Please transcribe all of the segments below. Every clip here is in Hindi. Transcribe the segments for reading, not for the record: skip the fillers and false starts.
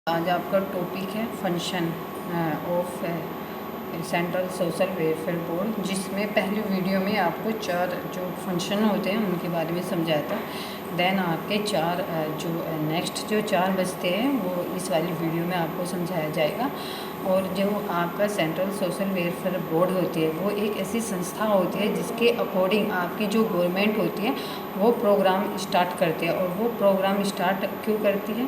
आज आपका टॉपिक है function of central social welfare board, जिसमें पहले वीडियो में आपको 4 जो फंक्शन होते हैं उनके बारे में समझाया था। देन आपके 4 जो नेक्स्ट जो 4 बचते हैं वो इस वाली वीडियो में आपको समझाया जाएगा। और जो आपका सेंट्रल सोशल वेलफेयर बोर्ड होती है वो एक ऐसी संस्था होती है जिसके अकॉर्डिंग आपकी जो गवर्नमेंट होती है वो प्रोग्राम स्टार्ट करती है। और वो प्रोग्राम स्टार्ट क्यों करती है?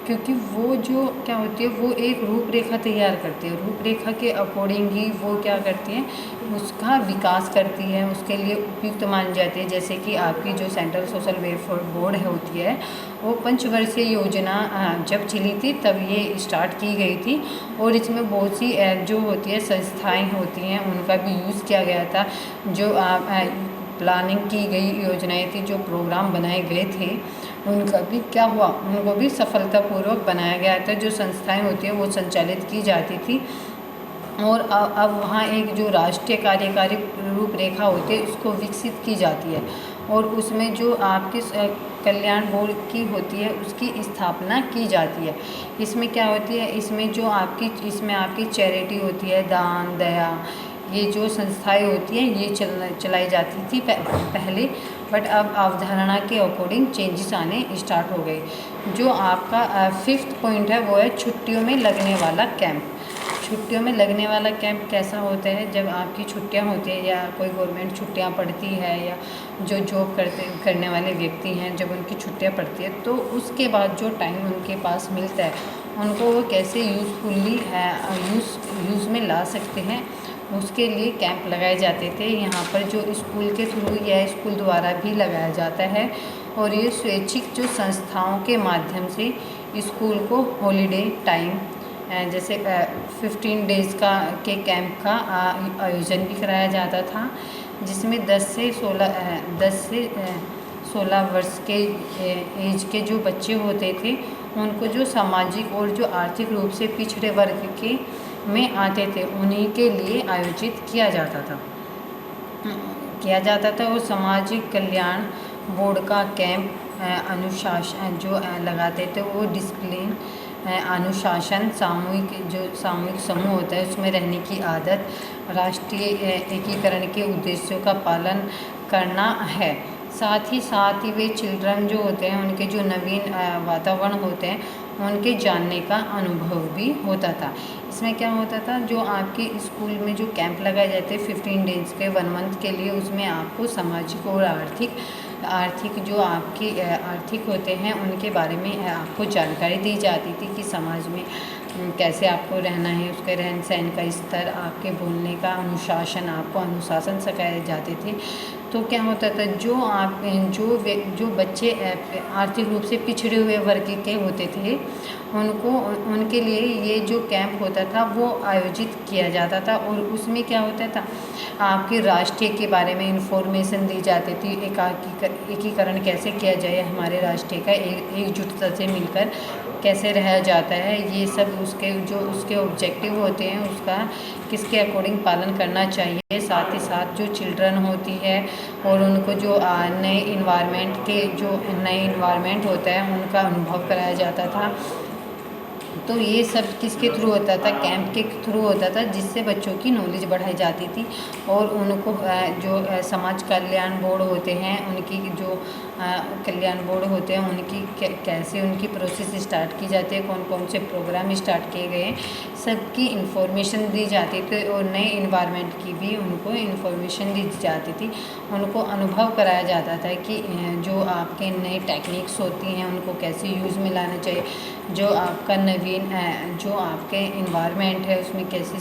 क्योंकि वो जो क्या होती है वो एक रूपरेखा तैयार करती है। रूपरेखा के अकॉर्डिंग ही वो क्या करती है, उसका विकास करती है, उसके लिए उपयुक्त मानी जाती है। जैसे कि आपकी जो सेंट्रल सोशल वेलफेयर बोर्ड होती है वो पंचवर्षीय योजना जब चली थी तब ये स्टार्ट की गई थी। और इसमें बहुत सी जो होती है संस्थाएं होती हैं उनका भी यूज़ किया गया था। जो प्लानिंग की गई योजनाएं थी, जो प्रोग्राम बनाए गए थे उनका भी क्या हुआ, उनको भी सफलतापूर्वक बनाया गया था। जो संस्थाएं होती हैं वो संचालित की जाती थी। और अब वहाँ एक जो राष्ट्रीय कार्यकारी रूपरेखा होती है उसको विकसित की जाती है। और उसमें जो आपकी कल्याण बोर्ड की होती है उसकी स्थापना की जाती है। इसमें क्या होती है, इसमें आपकी चैरिटी होती है, दान दया, ये जो संस्थाएं होती हैं ये चलाई जाती थी पहले। बट अब अवधारणा के अकॉर्डिंग चेंजेस आने स्टार्ट हो गए। जो आपका 5th पॉइंट है वो है छुट्टियों में लगने वाला कैंप। छुट्टियों में लगने वाला कैंप कैसा होता है? जब आपकी छुट्टियां होती है या कोई गवर्नमेंट छुट्टियां पड़ती है या जो जॉब करने वाले व्यक्ति हैं जब उनकी छुट्टियां पड़ती है तो उसके बाद जो टाइम उनके पास मिलता है उनको वो कैसे यूज़फुली यूज़ में ला सकते हैं, उसके लिए कैंप लगाए जाते थे। यहाँ पर जो स्कूल के थ्रू या स्कूल द्वारा भी लगाया जाता है। और ये स्वैच्छिक जो संस्थाओं के माध्यम से स्कूल को हॉलीडे टाइम जैसे 15 डेज़ के कैंप का आयोजन भी कराया जाता था, जिसमें 10 से 16 वर्ष के एज के जो बच्चे होते थे उनको जो सामाजिक और जो आर्थिक रूप से पिछड़े वर्ग के में आते थे उन्हीं के लिए आयोजित किया जाता था। और सामाजिक कल्याण बोर्ड का कैंप अनुशासन जो लगाते थे वो डिसिप्लिन, अनुशासन, सामूहिक समूह होता है उसमें रहने की आदत, राष्ट्रीय एकीकरण के उद्देश्यों का पालन करना है। साथ ही वे चिल्ड्रन जो होते हैं उनके जो नवीन वातावरण होते हैं उनके जानने का अनुभव भी होता था। इसमें क्या होता था, जो आपके स्कूल में जो कैंप लगाए जाते हैं 15 डेज़ के 1 मंथ के लिए, उसमें आपको सामाजिक और आर्थिक जो आपके आर्थिक होते हैं उनके बारे में आपको जानकारी दी जाती थी कि समाज में कैसे आपको रहना है, उसके रहन सहन का स्तर, आपके बोलने का आपको अनुशासन सिखाए जाते थे। तो क्या होता था, जो बच्चे आर्थिक रूप से पिछड़े हुए वर्ग के होते थे उनके लिए ये जो कैंप होता था वो आयोजित किया जाता था। और उसमें क्या होता था, आपके राष्ट्रीय के बारे में इंफॉर्मेशन दी जाती थी। एकीकरण कैसे किया जाए, हमारे राष्ट्रीय का एकजुटता से मिलकर कैसे रहा जाता है, ये सब उसके ऑब्जेक्टिव होते हैं, उसका किसके अकॉर्डिंग पालन करना चाहिए। साथ ही साथ जो चिल्ड्रन होती है और उनको जो नए इन्वायरमेंट होता है उनका अनुभव कराया जाता था। तो ये सब किसके थ्रू होता था? कैंप के थ्रू होता था, जिससे बच्चों की नॉलेज बढ़ाई जाती थी। और उनको जो समाज कल्याण बोर्ड होते हैं उनकी जो कल्याण बोर्ड होते हैं उनकी कैसे उनकी प्रोसेस स्टार्ट की जाती है, कौन कौन से प्रोग्राम स्टार्ट किए गए हैं, सबकी इन्फॉर्मेशन दी जाती थी। और नए इन्वायरमेंट की भी उनको इन्फॉर्मेशन दी जाती थी। उनको अनुभव कराया जाता था कि जो आपके नए टेक्निक्स होती हैं उनको कैसे यूज़ में लाना चाहिए, जो आपका जो आपके इन्वायरमेंट है उसमें कैसे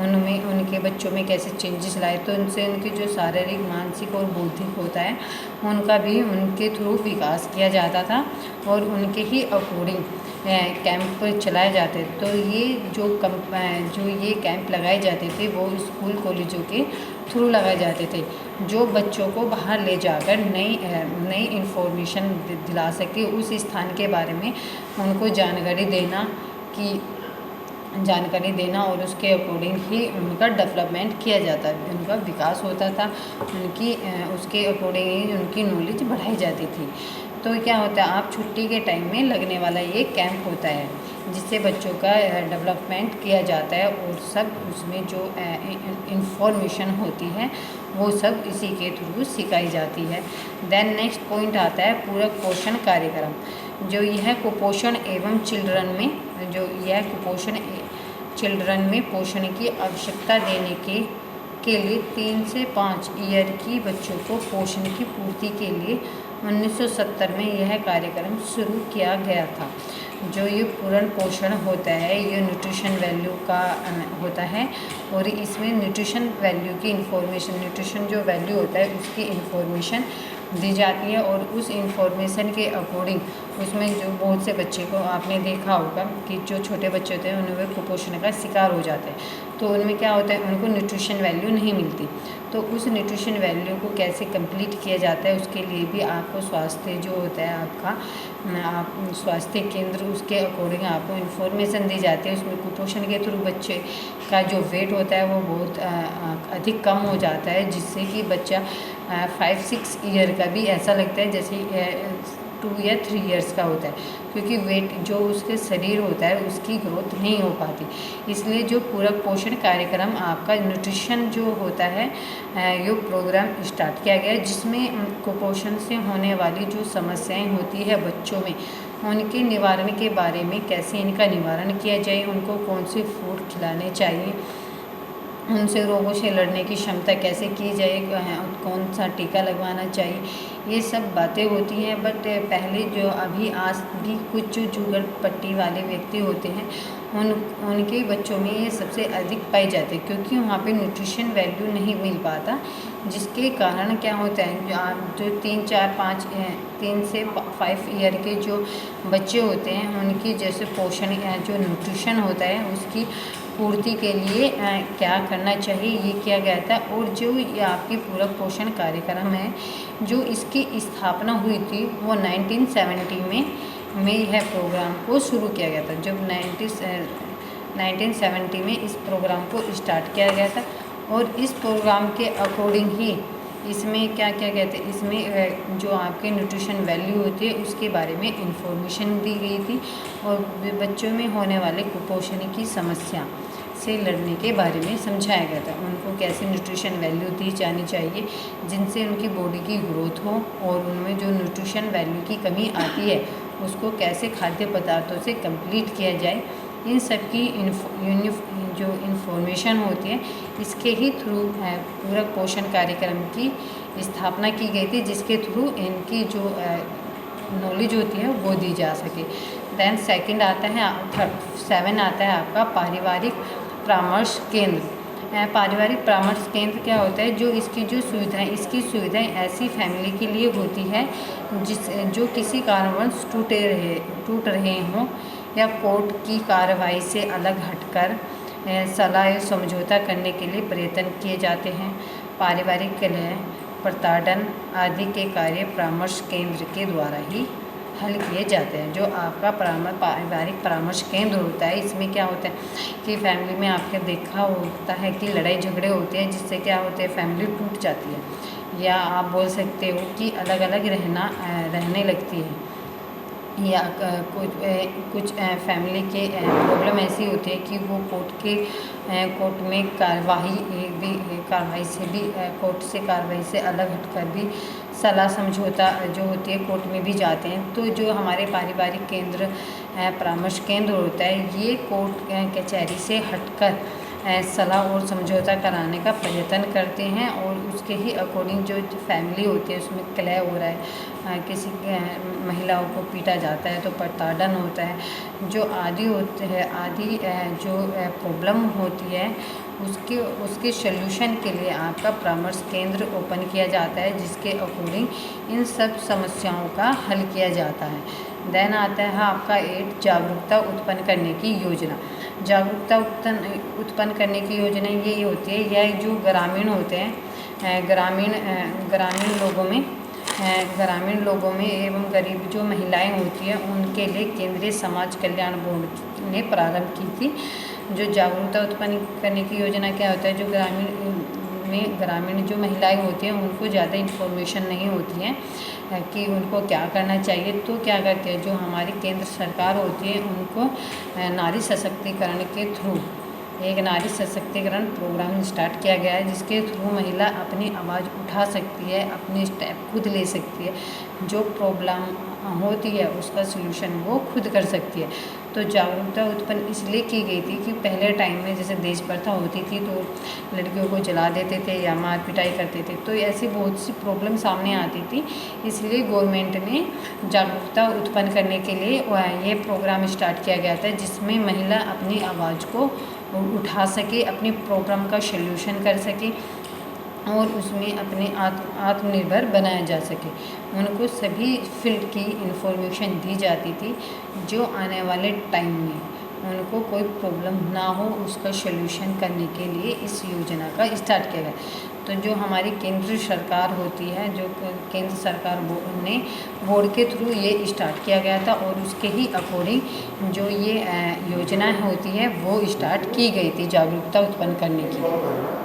उनमें उनके बच्चों में कैसे चेंजेस लाए। तो उनसे उनकी जो शारीरिक, मानसिक और बौद्धिक होता है उनका भी उनके थ्रू विकास किया जाता था और उनके ही अकॉर्डिंग कैंप चलाए जाते। तो ये जो ये कैंप लगाए जाते थे वो स्कूल कॉलेजों के थ्रू लगाए जाते थे, जो बच्चों को बाहर ले जाकर नई इन्फॉर्मेशन दिला सके, उस स्थान के बारे में उनको जानकारी देना और उसके अकॉर्डिंग ही उनका डेवलपमेंट किया जाता, उनका विकास होता था, उसके अकॉर्डिंग ही उनकी नॉलेज बढ़ाई जाती थी। तो क्या होता है, आप छुट्टी के टाइम में लगने वाला ये कैंप होता है। जिससे बच्चों का डेवलपमेंट किया जाता है और सब उसमें जो इंफॉर्मेशन होती है वो सब इसी के थ्रू सिखाई जाती है। देन नेक्स्ट पॉइंट आता है पूरक पोषण कार्यक्रम। जो यह कुपोषण एवं चिल्ड्रन में जो यह कुपोषण चिल्ड्रन में पोषण की आवश्यकता देने के लिए 3 से 5 ईयर की बच्चों को पोषण की पूर्ति के लिए 1970 में यह कार्यक्रम शुरू किया गया था। जो ये पूर्ण पोषण होता है ये न्यूट्रिशन वैल्यू का होता है और इसमें न्यूट्रिशन वैल्यू की इंफॉर्मेशन, न्यूट्रिशन जो वैल्यू होता है उसकी इंफॉर्मेशन दी जाती है और उस इंफॉर्मेशन के अकॉर्डिंग उसमें जो बहुत से बच्चे को आपने देखा होगा कि जो छोटे बच्चे होते हैं उन्हें कुपोषण का शिकार हो जाते हैं, तो उनमें क्या होता है उनको न्यूट्रिशन वैल्यू नहीं मिलती। तो उस न्यूट्रिशन वैल्यू को कैसे कंप्लीट किया जाता है उसके लिए भी आपको स्वास्थ्य जो होता है आपका आप स्वास्थ्य केंद्र उसके अकॉर्डिंग आपको इन्फॉर्मेशन दी जाती है। उसमें कुपोषण के थ्रू बच्चे का जो वेट होता है वो बहुत अधिक कम हो जाता है, जिससे कि बच्चा 5-6 ईयर का भी ऐसा लगता है जैसे 2 या 3 इयर्स का होता है, क्योंकि वेट जो उसके शरीर होता है उसकी ग्रोथ नहीं हो पाती। इसलिए जो पूरक पोषण कार्यक्रम आपका न्यूट्रिशन जो होता है ये प्रोग्राम स्टार्ट किया गया है, जिसमें कुपोषण से होने वाली जो समस्याएं होती है बच्चों में उनके निवारण के बारे में, कैसे इनका निवारण किया जाए, उनको कौन से फूड खिलाने चाहिए, उनसे रोगों से लड़ने की क्षमता कैसे की जाए, कौन सा टीका लगवाना चाहिए, ये सब बातें होती हैं। बट पहले जो अभी आज भी कुछ जो जुगलपट्टी वाले व्यक्ति होते हैं उनके बच्चों में ये सबसे अधिक पाई जाती है, क्योंकि वहाँ पे न्यूट्रिशन वैल्यू नहीं मिल पाता, जिसके कारण क्या होता है जो 3 से 5 ईयर के जो बच्चे होते हैं उनकी जैसे पोषण जो न्यूट्रिशन होता है उसकी पूर्ति के लिए क्या करना चाहिए ये किया गया था। और जो ये आपकी पूरक पोषण कार्यक्रम है जो इसकी स्थापना हुई थी वो 1970 में यह प्रोग्राम को शुरू किया गया था। जब 1970 में इस प्रोग्राम को स्टार्ट किया गया था और इस प्रोग्राम के अकॉर्डिंग ही इसमें क्या क्या कहते हैं, इसमें जो आपके न्यूट्रिशन वैल्यू होती है उसके बारे में इंफॉर्मेशन दी गई थी और बच्चों में होने वाले कुपोषण की समस्या से लड़ने के बारे में समझाया गया था। उनको कैसे न्यूट्रिशन वैल्यू दी जानी चाहिए जिनसे उनकी बॉडी की ग्रोथ हो और उनमें जो न्यूट्रिशन वैल्यू की कमी आती है उसको कैसे खाद्य पदार्थों से कंप्लीट किया जाए, इन सब की जो इन्फॉर्मेशन होती है इसके ही थ्रू पूरक पोषण कार्यक्रम की स्थापना की गई थी, जिसके थ्रू इनकी जो नॉलेज होती है वो दी जा सके। देन सेकंड आता है 7 आता है आपका पारिवारिक परामर्श केंद्र। पारिवारिक परामर्श केंद्र क्या होता है, जो इसकी सुविधाएं ऐसी फैमिली के लिए होती है जो किसी कारणवश टूट रहे हों या कोर्ट की कार्रवाई से अलग हटकर सलाह या समझौता करने के लिए प्रयत्न किए जाते हैं। पारिवारिक कलह, प्रताड़न आदि के कार्य परामर्श केंद्र के द्वारा ही हल किए जाते हैं। जो आपका पारिवारिक परामर्श केंद्र होता है इसमें क्या होता है कि फैमिली में आपके देखा होता है कि लड़ाई झगड़े होते हैं, जिससे क्या होते हैं फैमिली टूट जाती है या आप बोल सकते हो कि अलग अलग रहने लगती है, या कुछ फैमिली के प्रॉब्लम ऐसी होती है कि वो कोर्ट में कार्रवाई से अलग हटकर भी सलाह समझौता जो होती है कोर्ट में भी जाते हैं। तो जो हमारे पारिवारिक केंद्र परामर्श केंद्र होता है ये कोर्ट कचहरी से हटकर सलाह और समझौता कराने का प्रयत्न करते हैं और उसके ही अकॉर्डिंग जो फैमिली होती है उसमें कलह हो रहा है, किसी महिलाओं को पीटा जाता है तो प्रताड़न होता है, जो आदि जो प्रॉब्लम होती है उसके सल्यूशन के लिए आपका परामर्श केंद्र ओपन किया जाता है, जिसके अकॉर्डिंग इन सब समस्याओं का हल किया जाता है। देन आता है आपका 8 जागरूकता उत्पन्न करने की योजना। जागरूकता उत्पन्न करने की योजना ये होती है, यह जो ग्रामीण होते हैं ग्रामीण लोगों में एवं गरीब जो महिलाएं होती हैं उनके लिए केंद्रीय समाज कल्याण बोर्ड ने प्रारंभ की थी। जो जागरूकता उत्पन्न करने की योजना क्या होता है, जो ग्रामीण जिसमें ग्रामीण जो महिलाएं होती हैं उनको ज़्यादा इन्फॉर्मेशन नहीं होती है कि उनको क्या करना चाहिए। तो क्या करते हैं, जो हमारी केंद्र सरकार होती है उनको नारी सशक्तिकरण के थ्रू एक नारी सशक्तिकरण प्रोग्राम स्टार्ट किया गया है, जिसके थ्रू महिला अपनी आवाज़ उठा सकती है, अपने स्टेप खुद ले सकती है, जो प्रॉब्लम होती है उसका सलूशन वो खुद कर सकती है। तो जागरूकता उत्पन्न इसलिए की गई थी कि पहले टाइम में जैसे देश प्रथा होती थी तो लड़कियों को जला देते थे या मार पिटाई करते थे, तो ऐसी बहुत सी प्रॉब्लम सामने आती थी। इसलिए गवर्नमेंट ने जागरूकता उत्पन्न करने के लिए ये प्रोग्राम स्टार्ट किया गया था, जिसमें महिला अपनी आवाज़ को उठा सके, अपने प्रॉब्लम का सल्यूशन कर सके और उसमें अपने आत्मनिर्भर बनाया जा सके। उनको सभी फील्ड की इन्फॉर्मेशन दी जाती थी, जो आने वाले टाइम में उनको कोई प्रॉब्लम ना हो उसका सल्यूशन करने के लिए इस योजना का स्टार्ट किया गया। तो जो हमारी केंद्र सरकार होती है, जो केंद्र सरकार ने बोर्ड के थ्रू ये स्टार्ट किया गया था और उसके ही अकॉर्डिंग जो ये योजना होती है वो स्टार्ट की गई थी जागरूकता उत्पन्न करने की।